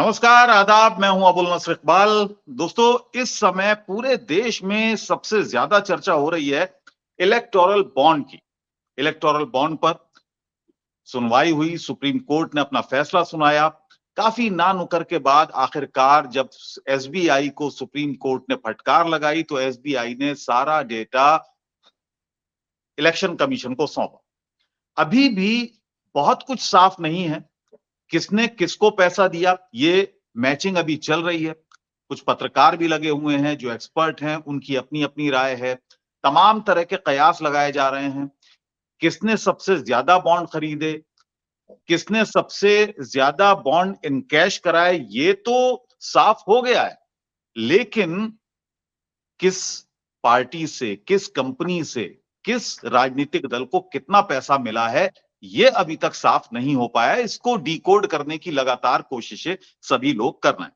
नमस्कार, आदाब। मैं हूं अबुल नस्र इकबाल। दोस्तों, इस समय पूरे देश में सबसे ज्यादा चर्चा हो रही है इलेक्टोरल बॉन्ड की। इलेक्टोरल बॉन्ड पर सुनवाई हुई, सुप्रीम कोर्ट ने अपना फैसला सुनाया। काफी ना नुकर के बाद आखिरकार जब एसबीआई को सुप्रीम कोर्ट ने फटकार लगाई तो एसबीआई ने सारा डेटा इलेक्शन कमीशन को सौंपा। अभी भी बहुत कुछ साफ नहीं है, किसने किसको पैसा दिया, ये मैचिंग अभी चल रही है। कुछ पत्रकार भी लगे हुए हैं जो एक्सपर्ट हैं, उनकी अपनी अपनी राय है। तमाम तरह के कयास लगाए जा रहे हैं। किसने सबसे ज्यादा बॉन्ड खरीदे, किसने सबसे ज्यादा बॉन्ड इन कैश कराए, ये तो साफ हो गया है। लेकिन किस पार्टी से, किस कंपनी से, किस राजनीतिक दल को कितना पैसा मिला है, ये अभी तक साफ नहीं हो पाया है। इसको डिकोड करने की लगातार कोशिशें सभी लोग कर रहे हैं।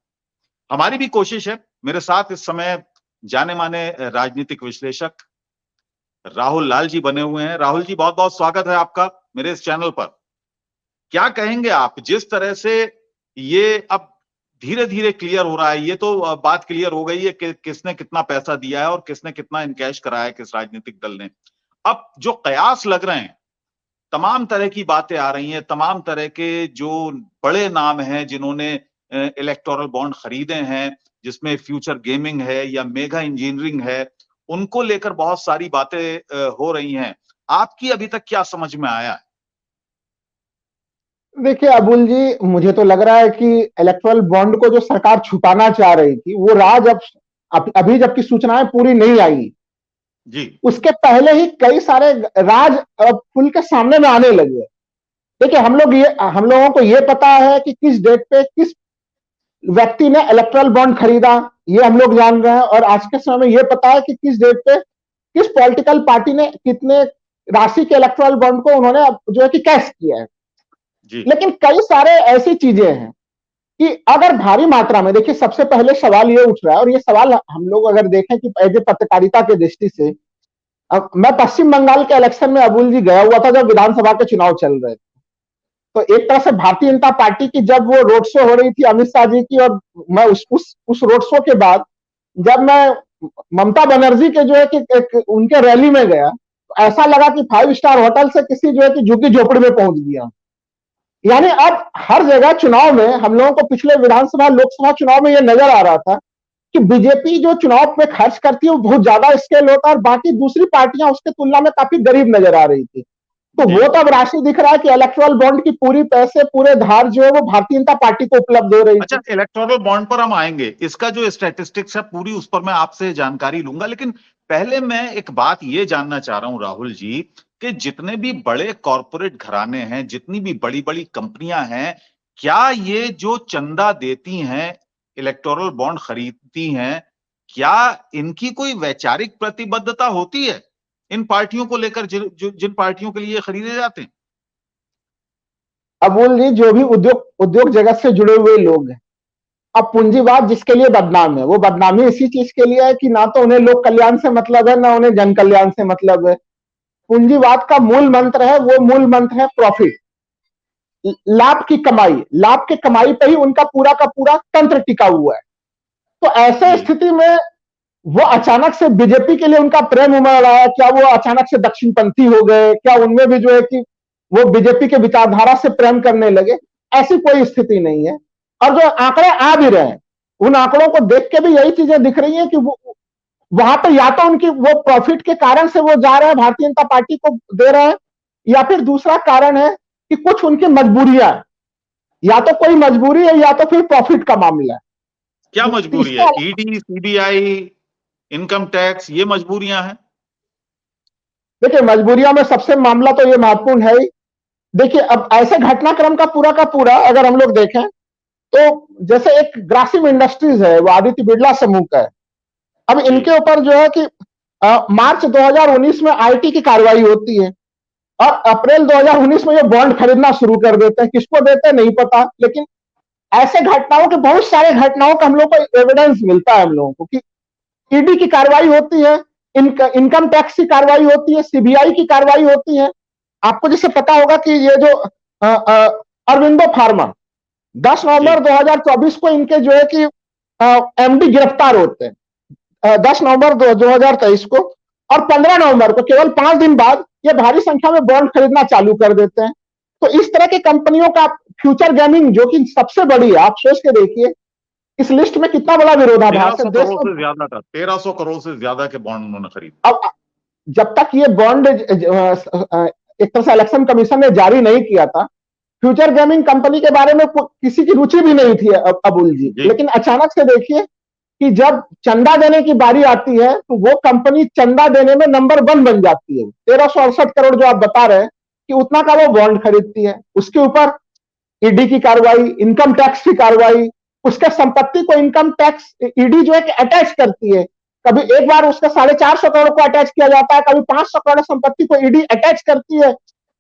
हमारी भी कोशिश है। मेरे साथ इस समय जाने माने राजनीतिक विश्लेषक राहुल लाल जी बने हुए हैं। राहुल जी, बहुत बहुत स्वागत है आपका मेरे इस चैनल पर। क्या कहेंगे आप, जिस तरह से ये अब धीरे धीरे क्लियर हो रहा है, ये तो बात क्लियर हो गई है कि किसने कितना पैसा दिया है और किसने कितना इनकैश कराया है किस राजनीतिक दल ने। अब जो कयास लग रहे हैं, तमाम तरह की बातें आ रही हैं, तमाम तरह के जो बड़े नाम हैं जिन्होंने इलेक्टोरल बॉन्ड खरीदे हैं, जिसमें फ्यूचर गेमिंग है या मेगा इंजीनियरिंग है, उनको लेकर बहुत सारी बातें हो रही हैं। आपकी अभी तक क्या समझ में आया है? देखिए अबुल जी, मुझे तो लग रहा है कि इलेक्टोरल बॉन्ड को जो सरकार छुपाना चाह रही थी, वो राज अब अभी जबकि सूचनाएं पूरी नहीं आई, जी उसके पहले ही कई सारे राज अब खुल के सामने में आने लगे। देखिए, हम लोगों को ये पता है कि किस डेट पे किस व्यक्ति ने इलेक्टोरल बॉन्ड खरीदा, ये हम लोग जान रहे हैं। और आज के समय में ये पता है कि किस डेट पे किस पॉलिटिकल पार्टी ने कितने राशि के इलेक्टोरल बॉन्ड को उन्होंने जो है कि कैश किया है। जी लेकिन कई सारे ऐसी चीजें हैं कि अगर भारी मात्रा में, देखिए सबसे पहले सवाल ये उठ रहा है, और ये सवाल हम लोग अगर देखें कि एज ए पत्रकारिता के दृष्टि से, अब मैं पश्चिम बंगाल के इलेक्शन में अबुल जी गया हुआ था जब विधानसभा के चुनाव चल रहे थे। तो एक तरह से भारतीय जनता पार्टी की जब वो रोड शो हो रही थी अमित शाह जी की, और मैं उस रोड शो के बाद जब मैं ममता बनर्जी के जो है कि एक उनके रैली में गया, तो ऐसा लगा कि 5 स्टार होटल से किसी जो है कि झुग्गी झोपड़ी में पहुंच गया। यानी अब हर जगह चुनाव में हम लोगों को पिछले विधानसभा लोकसभा चुनाव में यह नजर आ रहा था कि बीजेपी जो चुनाव में खर्च करती है वो बहुत ज्यादा स्केल होता है, और बाकी दूसरी पार्टियां उसके तुलना में काफी गरीब नजर आ रही थी। तो जी वो तब राशि दिख रहा है कि इलेक्टोरल बॉन्ड की पूरी पैसे, पूरे धार जो है वो भारतीय जनता पार्टी को उपलब्ध हो रही अच्छा, थी। इलेक्टोरल बॉन्ड पर हम आएंगे। इसका जो स्टैटिस्टिक्स है पूरी, उस पर मैं आपसे जानकारी लूंगा। लेकिन पहले मैं एक बात ये जानना चाह रहा हूं राहुल जी, कि जितने भी बड़े कॉरपोरेट घराने हैं, जितनी भी बड़ी बड़ी कंपनियां हैं, क्या ये जो चंदा देती हैं, इलेक्टोरल बॉन्ड खरीदती हैं, क्या इनकी कोई वैचारिक प्रतिबद्धता होती है इन पार्टियों को लेकर, जिन पार्टियों के लिए ये खरीदे जाते हैं? अबुल जी, जो भी उद्योग उद्योग जगत से जुड़े हुए लोग हैं, अब पूंजीवाद जिसके लिए बदनाम है, वो बदनामी इसी चीज के लिए है कि ना तो उन्हें लोक कल्याण से मतलब है, ना उन्हें जन कल्याण से मतलब है। पूंजीवाद का मूल मंत्र है, वो मूल मंत्र है प्रॉफिट, लाभ की कमाई। लाभ की कमाई पे ही उनका पूरा का पूरा तंत्र टिका हुआ है। तो ऐसे जी स्थिति में वो अचानक से बीजेपी के लिए उनका प्रेम उमड़ रहा है, क्या वो अचानक से दक्षिणपंथी हो गए, क्या उनमें भी जो है कि वो बीजेपी के विचारधारा से प्रेम करने लगे? ऐसी कोई स्थिति नहीं है। और जो आंकड़े आ भी रहे हैं, उन आंकड़ों को देख के भी यही चीजें दिख रही हैं कि वो वहां पर या तो उनकी वो प्रॉफिट के कारण से वो जा रहे हैं, भारतीय जनता पार्टी को दे रहे हैं, या फिर दूसरा कारण है कि कुछ उनकी मजबूरियां, या तो कोई मजबूरी है या तो फिर प्रॉफिट का मामला क्या है। मजबूरी है? इसका ईडी, सीबीआई, इनकम टैक्स, ये मजबूरियां हैं? देखिए, मजबूरियों में सबसे मामला तो ये महत्वपूर्ण है ही। देखिए, अब ऐसे घटनाक्रम का पूरा अगर हम लोग देखें, तो जैसे एक ग्रासिम इंडस्ट्रीज है, वो आदित्य बिरला समूह का है। अब जी इनके ऊपर जो है कि मार्च 2019 में आईटी की कार्रवाई होती है, और अप्रैल 2019 में ये बॉन्ड खरीदना शुरू कर देते हैं। किसको देते हैं नहीं पता, लेकिन ऐसे घटनाओं के, बहुत सारे घटनाओं का हम लोग को एविडेंस मिलता है हम लोगों को कि ईडी की कार्रवाई होती है, इनकम टैक्स की कार्रवाई होती है, सीबीआई की कार्रवाई होती है। आपको जैसे पता होगा कि ये जो अरविंदो फार्मा, 10 नवंबर 2024 को इनके जो है कि एमडी गिरफ्तार होते हैं, 10 नवंबर 2023 को, और 15 नवंबर को केवल 5 दिन बाद ये भारी संख्या में बॉन्ड खरीदना चालू कर देते हैं। तो इस तरह की कंपनियों का फ्यूचर गेमिंग जो कि सबसे बड़ी है, आप सोच के देखिए इस लिस्ट में कितना बड़ा विरोधाभास है। 1300 करोड़ से ज्यादा का, 1300 करोड़ से ज्यादा के बॉन्ड उन्होंने खरीदे। अब जब तक ये बॉन्ड एक तरह से इलेक्शन कमीशन ने जारी नहीं किया था, फ्यूचर गेमिंग कंपनी के बारे में किसी की रुचि भी नहीं थी अबुल जी। लेकिन अचानक से देखिए कि जब चंदा देने की बारी आती है तो वो कंपनी चंदा देने में नंबर 1 बन जाती है। 1368 करोड़ जो आप बता रहे हैं कि उतना का वो बॉन्ड खरीदती है। उसके ऊपर ईडी की कार्रवाई, इनकम टैक्स की कार्रवाई, उसके संपत्ति को इनकम टैक्स ईडी जो है कि अटैच करती है। कभी एक बार उसका 450 करोड़ को अटैच किया जाता है, कभी 500 करोड़ संपत्ति को ईडी अटैच करती है,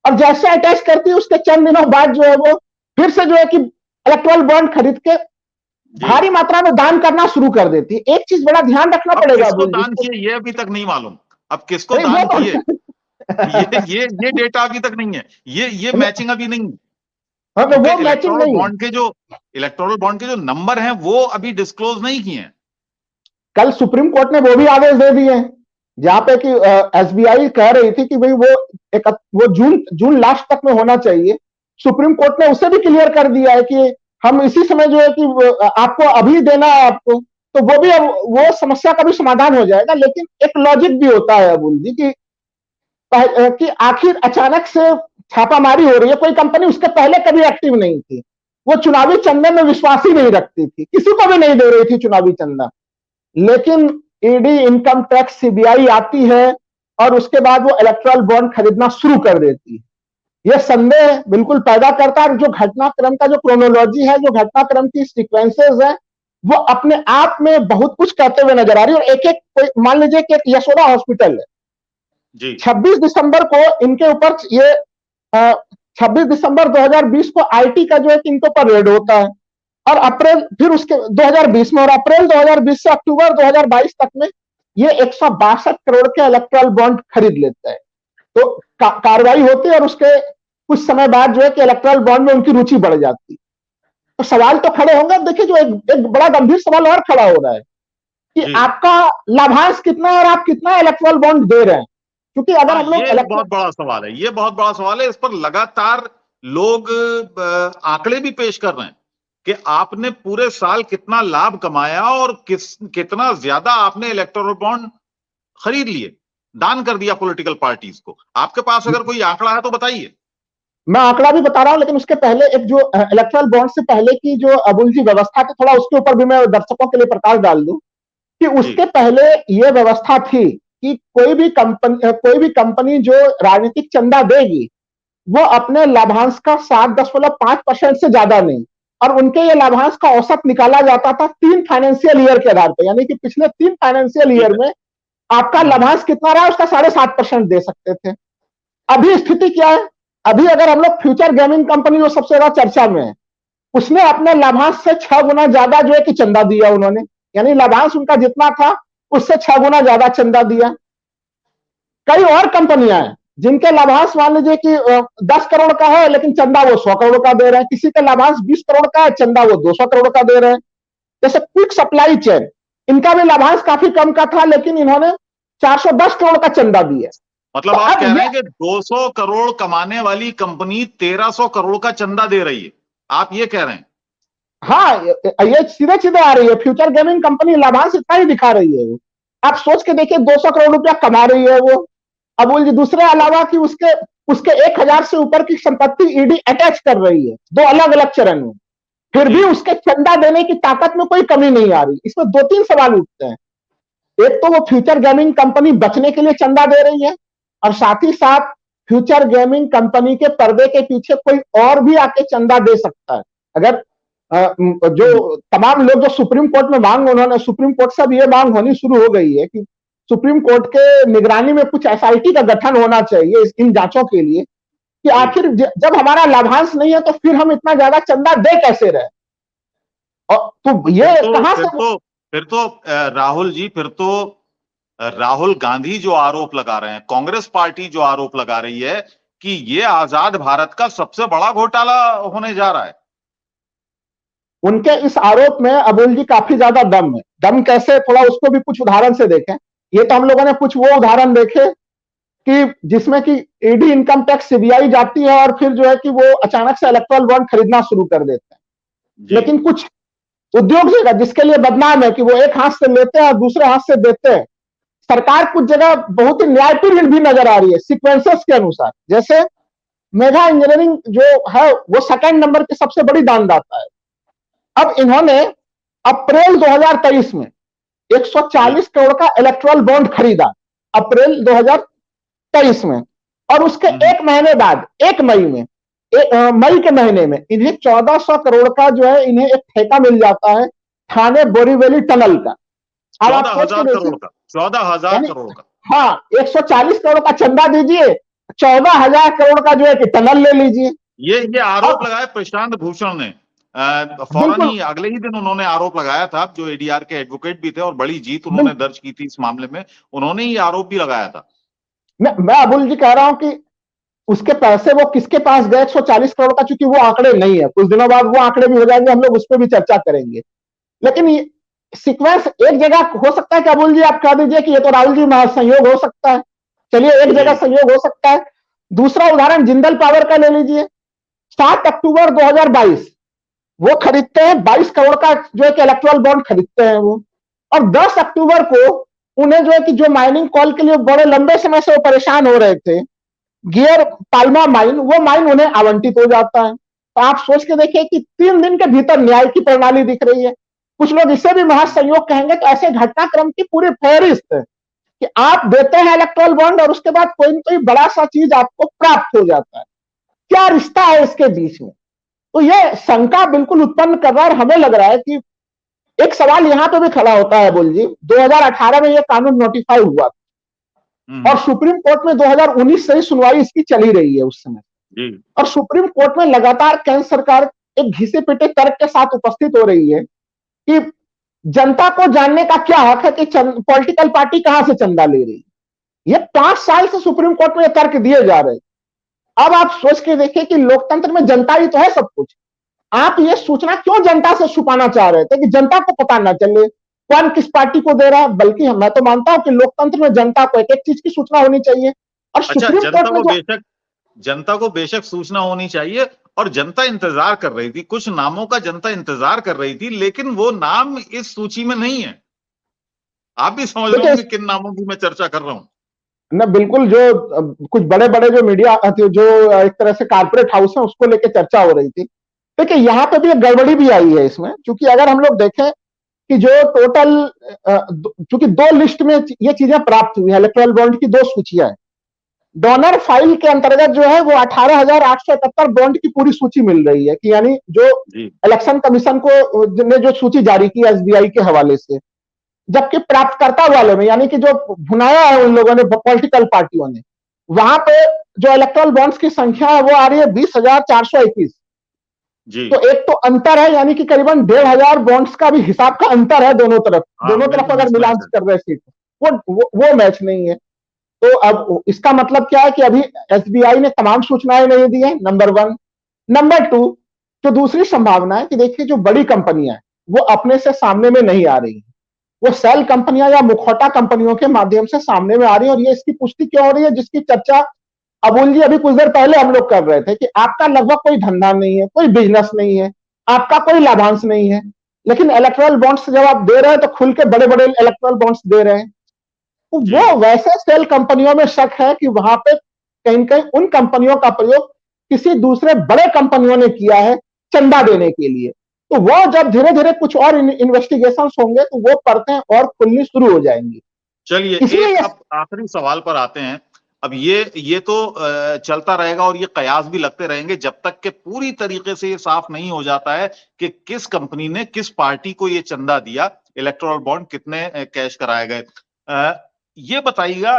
और जैसे अटैच करती है उसके चंद दिनों बाद जो है वो फिर से जो है कि इलेक्ट्रल बॉन्ड खरीद के भारी मात्रा में दान करना शुरू कर देती है। एक चीज बड़ा ध्यान रखना पड़ेगा, किसको दान किए ये अभी तक नहीं मालूम। अब किसको दान किए ये डेटा अभी तक नहीं है, ये मैचिंग अभी नहीं है। तो वो मैचिंग नहीं, इलेक्टोरल बॉन्ड के जो नंबर हैं वो अभी डिस्क्लोज नहीं किए हैं। कल सुप्रीम कोर्ट ने वो भी आदेश दे दिए हैं जहां पे कि एसबीआई कह रही थी कि भाई वो जून लास्ट तक में होना चाहिए। सुप्रीम कोर्ट ने उसे भी क्लियर कर दिया है कि हम इसी समय जो है कि आपको अभी देना है आपको, तो वो भी वो समस्या का भी समाधान हो जाएगा। लेकिन एक लॉजिक भी होता है अबुल जी कि आखिर अचानक से छापामारी हो रही है। कोई कंपनी उसके पहले कभी एक्टिव नहीं थी, वो चुनावी चंदे में विश्वास ही नहीं रखती थी, किसी को भी नहीं दे रही थी चुनावी चंदा। लेकिन ईडी, इनकम टैक्स, सीबीआई आती है और उसके बाद वो इलेक्ट्रल बॉन्ड खरीदना शुरू कर देती है। यह संदेह बिल्कुल पैदा करता है। जो घटनाक्रम का जो क्रोनोलॉजी है, जो घटनाक्रम की सीक्वेंसेस है, वो अपने आप में बहुत कुछ कहते हुए नजर आ रही है। और एक एक मान लीजिए कि एक यशोदा हॉस्पिटल है जी, 26 दिसंबर को इनके ऊपर ये 26 दिसंबर 2020 को आईटी का जो है इनके ऊपर रेड होता है, और अप्रैल फिर उसके 2020 में, और अप्रैल 2020 से अक्टूबर 2022 तक में ये 162 करोड़ के इलेक्ट्रल बॉन्ड खरीद लेता है। तो कार्रवाई होती है और उसके कुछ समय बाद जो है कि इलेक्ट्रल बॉन्ड में उनकी रुचि बढ़ जाती है। तो सवाल तो खड़े होंगे। देखिए जो एक बड़ा गंभीर सवाल और खड़ा हो रहा है कि आपका लाभांश कितना है और आप कितना इलेक्ट्रल बॉन्ड दे रहे हैं। क्योंकि अगर हम लोग बहुत बड़ा सवाल है, ये बहुत बड़ा सवाल है। इस पर लगातार लोग आंकड़े भी पेश कर रहे हैं कि आपने पूरे साल कितना लाभ कमाया और कितना ज्यादा आपने इलेक्टोरल बॉन्ड खरीद लिए, दान कर दिया पॉलिटिकल पार्टीज को। आपके पास अगर कोई आंकड़ा है तो बताइए। मैं आंकड़ा भी बता रहा हूं, लेकिन उसके पहले एक जो इलेक्ट्रल बॉन्ड से पहले की जो अबुल जी व्यवस्था थी, थोड़ा उसके ऊपर भी मैं दर्शकों के लिए प्रकाश डाल दूं कि उसके पहले यह व्यवस्था थी कि कोई भी कंपनी जो राजनीतिक चंदा देगी वो अपने लाभांश का 7.5% से ज्यादा नहीं, और उनके ये लाभांश का औसत निकाला जाता था 3 फाइनेंशियल ईयर के आधार पर। यानी कि पिछले 3 फाइनेंशियल ईयर में आपका लाभांश कितना रहा उसका 7.5% दे सकते थे। अभी स्थिति क्या है? अभी अगर हम लोग फ्यूचर गेमिंग कंपनी जो सबसे ज्यादा चर्चा में है, उसने अपने लाभांश से 6 गुना ज्यादा जो है कि चंदा दिया उन्होंने। यानी लाभांश उनका जितना था उससे 6 गुना ज्यादा चंदा दिया। कई और कंपनियां हैं जिनके लाभांश मान लीजिए कि 10 करोड़ का है, लेकिन चंदा वो 100 करोड़ का दे रहे हैं। किसी का लाभांश 20 करोड़ का है, चंदा वो 200 करोड़ का दे रहे हैं। जैसे क्विक सप्लाई चेन, इनका भी लाभांश काफी कम का था, लेकिन इन्होंने 410 करोड़ का चंदा दिया। मतलब तो आप कह रहे हैं कि 200 करोड़ कमाने वाली कंपनी 1300 करोड़ का चंदा दे रही है, आप ये कह रहे हैं? हाँ, ये सीधे सीधे आ रही है। फ्यूचर गेमिंग कंपनी लाभांश इतना ही दिखा रही है। आप सोच के देखिए 200 करोड़ रुपया कमा रही है वो। अबुल जी, दूसरे अलावा कि उसके 1000 से ऊपर की संपत्ति ईडी अटैच कर रही है 2 अलग अलग चरण में, फिर भी उसके चंदा देने की ताकत में कोई कमी नहीं आ रही। इसमें 2-3 सवाल उठते हैं। एक तो वो फ्यूचर गेमिंग कंपनी बचने के लिए चंदा दे रही है, और साथ ही साथ फ्यूचर गेमिंग कंपनी के पर्दे के पीछे कोई और भी आके चंदा दे सकता है। अगर जो तमाम लोग जो सुप्रीम कोर्ट में मांग, उन्होंने सुप्रीम कोर्ट से भी ये मांग होनी शुरू हो गई है कि सुप्रीम कोर्ट के निगरानी में कुछ एसआईटी का गठन होना चाहिए इन जांचों के लिए कि आखिर जब हमारा लाभांश नहीं है तो फिर हम इतना ज्यादा चंदा दे कैसे रहे। और तो ये कहां से फिर तो राहुल जी, फिर तो राहुल गांधी जो आरोप लगा रहे हैं, कांग्रेस पार्टी जो आरोप लगा रही है कि ये आजाद भारत का सबसे बड़ा घोटाला होने जा रहा है। उनके इस आरोप में अबुल जी काफी ज्यादा दम है। दम कैसे, थोड़ा उसको भी कुछ उदाहरण से देखें। ये तो हम लोगों ने कुछ वो उदाहरण देखे कि जिसमें कि ईडी, इनकम टैक्स, सीबीआई जाती है और फिर जो है कि वो अचानक से इलेक्ट्रल बॉन्ड खरीदना शुरू कर देते हैं। लेकिन कुछ उद्योग जगह जिसके लिए बदनाम है कि वो एक हाथ से लेते हैं और दूसरे हाथ से देते हैं, सरकार कुछ जगह बहुत ही न्यायपूर्ण भी नजर आ रही है सीक्वेंसेस के अनुसार। जैसे मेगा इंजीनियरिंग जो है वो सेकंड नंबर की सबसे बड़ी दानदाता है। अब इन्होंने अप्रैल 2023 में 140 करोड़ का इलेक्ट्रल बॉन्ड खरीदा, अप्रैल 2023 में, और उसके एक महीने बाद 1 मई में, मई के महीने में इन्हें 1400 करोड़ का जो है इन्हें एक ठेका मिल जाता है थाने बोरीवली टनल का। अब आप सोच के देखिए, 14,000 करोड़ का, हाँ, 140 करोड़ का चंदा दीजिए, 14,000 करोड़ का जो है कि टनल ले लीजिए। ये आरोप लगाया प्रशांत भूषण ने, फौरन ही अगले ही दिन उन्होंने आरोप लगाया था, जो एडीआर के एडवोकेट भी थे और बड़ी जीत उन्होंने दर्ज की थी इस मामले में, उन्होंने ही आरोप भी लगाया था। मैं अबुल जी कह रहा हूं कि उसके पैसे वो किसके पास गए 140 करोड़ का, चूंकि वो आंकड़े नहीं है, कुछ दिनों बाद वो आंकड़े भी हो जाएंगे, हम लोग उस पर भी चर्चा करेंगे। लेकिन ये सीक्वेंस एक जगह हो सकता है कि अबुल जी आप कह दीजिए कि ये तो राहुल जी महासंयोग हो सकता है, चलिए एक जगह संयोग हो सकता है। दूसरा उदाहरण जिंदल पावर का ले लीजिए। 7 अक्टूबर 2022 वो खरीदते हैं 22 करोड़ का जो है कि इलेक्ट्रल बॉन्ड खरीदते हैं वो, और 10 अक्टूबर को उन्हें जो है कि जो माइनिंग कॉल के लिए बड़े लंबे समय से वो परेशान हो रहे थे, गियर पाल्मा माइन, वो माइन उन्हें आवंटित हो जाता है। तो आप सोच के देखिए कि 3 दिन के भीतर न्याय की प्रणाली दिख रही है। कुछ लोग इसे भी महासंयोग कहेंगे। तो ऐसे घटनाक्रम की पूरी फहरिस्त है कि आप देते हैं इलेक्ट्रल बॉन्ड और उसके बाद कोई ना कोई बड़ा सा चीज आपको प्राप्त हो जाता है। क्या रिश्ता है इसके बीच में? तो ये शंका बिल्कुल उत्पन्न कर रहा है। और हमें लग रहा है कि एक सवाल यहां पे भी खड़ा होता है बोल जी, 2018 में यह कानून नोटिफाई हुआ और सुप्रीम कोर्ट में 2019 से ही सुनवाई इसकी चली रही है उस समय, और सुप्रीम कोर्ट में लगातार केंद्र सरकार एक घिसे पिटे तर्क के साथ उपस्थित हो रही है कि जनता को जानने का क्या हक है कि पॉलिटिकल पार्टी कहां से चंदा ले रही है। ये 5 साल से सुप्रीम कोर्ट में ये तर्क दिए जा रहे हैं। अब आप सोच के देखिए कि लोकतंत्र में जनता ही तो है सब कुछ। आप ये सूचना क्यों जनता से छुपाना चाह रहे थे कि जनता को पता ना चले कौन किस पार्टी को दे रहा है? बल्कि मैं तो मानता हूं कि लोकतंत्र में जनता को एक एक चीज की सूचना होनी चाहिए। और सुप्रीम कोर्ट में जनता को बेशक सूचना होनी चाहिए, और जनता इंतजार कर रही थी, कुछ नामों का जनता इंतजार कर रही थी, लेकिन वो नाम इस सूची में नहीं है। आप भी समझ रहे होंगे किन नामों की मैं चर्चा कर रहा हूं। ना बिल्कुल, जो कुछ बड़े बड़े जो मीडिया जो एक तरह से कारपोरेट हाउस है उसको लेकर चर्चा हो रही थी। देखिए यहां पे भी एक गड़बड़ी भी आई है इसमें, क्योंकि अगर हम लोग देखें कि जो टोटल, चूंकि 2 लिस्ट में ये चीजें प्राप्त हुई है, इलेक्ट्रल बॉन्ड की 2 सूचियां हैं। डोनर फाइल के अंतर्गत जो है वो 18,871 बॉन्ड की पूरी सूची मिल रही है कि यानी जो इलेक्शन कमीशन को ने जो सूची जारी की एसबीआई के हवाले से, जबकि प्राप्तकर्ता वाले में यानी कि जो भुनाया है उन लोगों ने, पॉलिटिकल पार्टियों ने, वहां पे जो इलेक्ट्रल बॉन्ड्स की संख्या है वो आ रही है 20,421। तो एक तो अंतर है, यानी कि करीबन 1,500 बॉन्ड्स का भी हिसाब का अंतर है दोनों तरफ अगर मिलान कर रहे सीट, वो मैच नहीं है। तो अब इसका मतलब क्या है कि अभी एसबीआई ने तमाम सूचनाएं नहीं दी है, नंबर 1। नंबर 2, जो दूसरी संभावना है कि देखिए जो बड़ी कंपनियां हैं वो अपने से सामने में नहीं आ रही है, वो सेल कंपनियां या मुखौटा कंपनियों के माध्यम से सामने में आ रही है। और ये इसकी पुष्टि क्यों हो रही है, जिसकी चर्चा अबुल जी अभी कुछ देर पहले हम लोग कर रहे थे कि आपका लगभग कोई धंधा नहीं है, कोई बिजनेस नहीं है, आपका कोई लाभांश नहीं है, लेकिन इलेक्ट्रल बॉन्ड्स जब आप दे रहे हैं तो खुल के बड़े बड़े इलेक्ट्रल बॉन्ड्स दे रहे हैं। तो वो वैसे सेल कंपनियों में शक है कि वहां पे कहीं कहीं उन कंपनियों का प्रयोग किसी दूसरे बड़े कंपनियों ने किया है चंदा देने के लिए। तो वो जब धीरे धीरे कुछ और इन्वेस्टिगेशन होंगे तो वो परतें और खुलनी शुरू हो जाएंगी। चलिए अब आखिरी सवाल पर आते हैं। अब ये तो चलता रहेगा और ये कयास भी लगते रहेंगे जब तक कि पूरी तरीके से ये साफ नहीं हो जाता है कि किस कंपनी ने किस पार्टी को ये चंदा दिया, इलेक्टोरल बॉन्ड कितने कैश कराए गए। ये बताइएगा,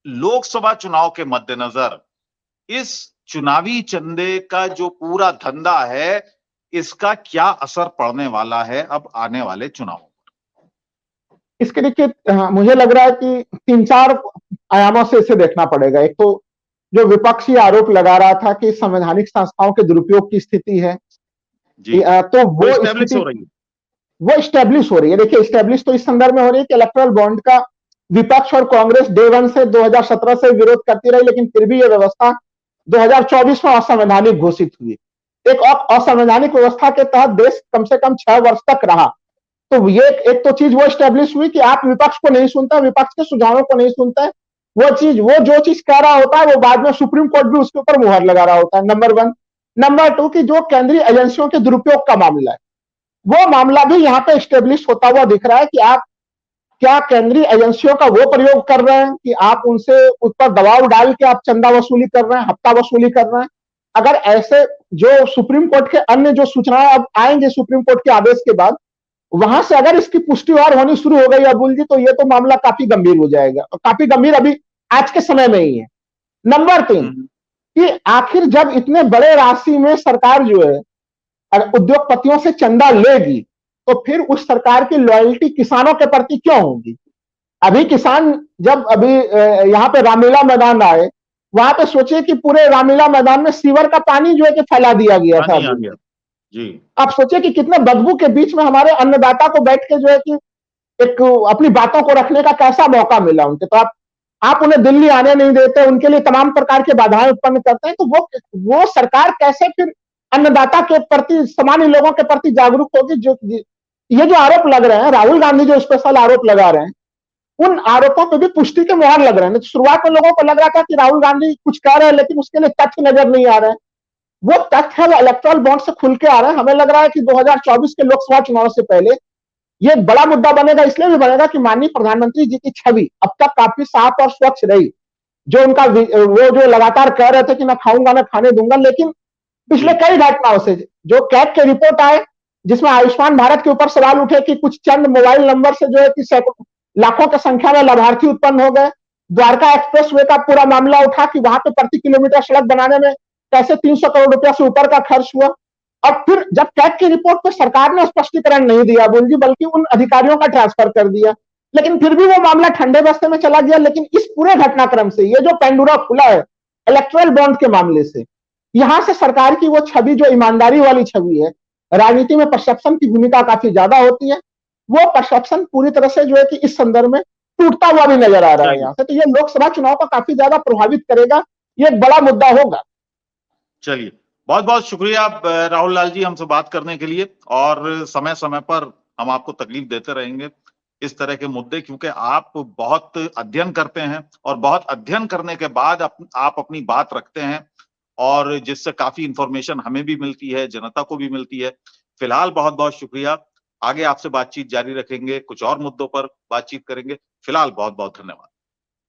लोकसभा चुनाव के मद्देनजर इस चुनावी चंदे का जो पूरा धंधा है, इसका क्या असर पड़ने वाला है अब आने वाले चुनाव? इसके देखिए मुझे लग रहा है कि 3-4 आयामों से इसे देखना पड़ेगा। एक तो जो विपक्षी आरोप लगा रहा था कि संवैधानिक संस्थाओं के दुरुपयोग की स्थिति है, जी, तो वो एस्टेब्लिश स्थिति हो रही है। वो स्टेब्लिश हो रही है। देखिए स्टेब्लिश तो इस संदर्भ में हो रही है कि इलेक्टोरल बॉन्ड का विपक्ष और कांग्रेस डे वन से 2017 से विरोध करती रही, लेकिन फिर भी यह व्यवस्था 2024 में असंवैधानिक घोषित हुई। एक असंवैधानिक व्यवस्था के तहत देश कम से कम 6 वर्ष तक रहा। तो ये एक तो चीज वो स्टेब्लिश हुई कि आप विपक्ष को नहीं सुनते, विपक्ष के सुझावों को नहीं सुनते। वो जो चीज कह रहा होता है वो बाद में सुप्रीम कोर्ट भी उसके ऊपर मुहर लगा रहा होता है, नंबर 1। नंबर 2 कि जो केंद्रीय एजेंसियों के दुरुपयोग का मामला है, वो मामला भी यहाँ पे स्टेब्लिश होता हुआ दिख रहा है कि आप क्या केंद्रीय एजेंसियों का वो प्रयोग कर रहे हैं कि आप उनसे उस पर दबाव डाल के आप चंदा वसूली कर रहे हैं, हफ्ता वसूली कर रहे हैं। अगर ऐसे जो सुप्रीम कोर्ट के अन्य जो सूचनाएं अब आएंगे सुप्रीम कोर्ट के आदेश के बाद, वहां से अगर इसकी पुष्टि और होनी शुरू हो गई अबुल जी, तो ये तो मामला काफी गंभीर हो जाएगा, और काफी गंभीर अभी आज के समय में ही है। नंबर 3 कि आखिर जब इतने बड़े राशि में सरकार जो है उद्योगपतियों से चंदा लेगी, तो फिर उस सरकार की लॉयल्टी किसानों के प्रति क्यों होगी? अभी किसान जब अभी यहाँ पे रामलीला मैदान आए, वहां पे सोचिए कि पूरे रामलीला मैदान में सीवर का पानी जो है कि फैला दिया गया था। जी, आप सोचिए कि कितने बदबू के बीच में हमारे अन्नदाता को बैठ के जो है कि एक अपनी बातों को रखने का कैसा मौका मिला उनके। तो आप उन्हें दिल्ली आने नहीं देते, उनके लिए तमाम प्रकार की बाधाएं उत्पन्न करते हैं, तो वो सरकार कैसे फिर अन्नदाता के प्रति, सामान्य लोगों के प्रति जागरूक होगी? जो ये जो आरोप लग रहे हैं, राहुल गांधी जो स्पेशल आरोप लगा रहे हैं, उन आरोपों पे भी पुष्टि के मुहर लग रहे हैं। तो शुरुआत में लोगों को लग रहा था कि राहुल गांधी कुछ कह रहे हैं, लेकिन उसके लिए तथ्य नजर नहीं आ रहे हैं। वो तथ्य है, वो इलेक्टोरल बॉन्ड से खुल के आ रहे हैं। हमें लग रहा है कि 2024 के लोकसभा चुनाव से पहले ये बड़ा मुद्दा बनेगा। इसलिए भी बनेगा कि माननीय प्रधानमंत्री जी की छवि अब तक काफी साफ और स्वच्छ रही। जो उनका वो जो लगातार कह रहे थे कि मैं खाऊंगा ना खाने दूंगा, लेकिन पिछले कई घटनाओं से जो कैग के रिपोर्ट आए, जिसमें आयुष्मान भारत के ऊपर सवाल उठे कि कुछ चंद मोबाइल नंबर से जो है कि लाखों की संख्या में लाभार्थी उत्पन्न हो गए। द्वारका एक्सप्रेस वे का पूरा मामला उठा कि वहां पे प्रति किलोमीटर सड़क बनाने में कैसे 300 करोड़ रुपया से ऊपर का खर्च हुआ। और फिर जब कैग की रिपोर्ट पर सरकार ने स्पष्टीकरण नहीं दिया बोल जी, बल्कि उन अधिकारियों का ट्रांसफर कर दिया, लेकिन फिर भी वो मामला ठंडे बस्ते में चला गया। लेकिन इस पूरे घटनाक्रम से ये जो पेंडुरा खुला है इलेक्टोरल बॉन्ड के मामले से, यहां से सरकार की वो छवि जो ईमानदारी वाली छवि है, राजनीति में परसेप्शन की भूमिका काफी ज्यादा होती है, वो परसेप्शन पूरी तरह से जो है कि इस संदर्भ में टूटता हुआ भी नजर आ रहा है यहाँ से। तो ये लोकसभा चुनाव को काफी ज्यादा प्रभावित करेगा, ये एक बड़ा मुद्दा होगा। चलिए, बहुत बहुत शुक्रिया राहुल लाल जी हमसे बात करने के लिए, और समय समय पर हम आपको तकलीफ देते रहेंगे इस तरह के मुद्दे, क्योंकि आप बहुत अध्ययन करते हैं और बहुत अध्ययन करने के बाद आप अपनी बात रखते हैं, और जिससे काफी इंफॉर्मेशन हमें भी मिलती है, जनता को भी मिलती है। फिलहाल बहुत बहुत शुक्रिया। आगे आपसे बातचीत जारी रखेंगे, कुछ और मुद्दों पर बातचीत करेंगे। फिलहाल बहुत बहुत धन्यवाद।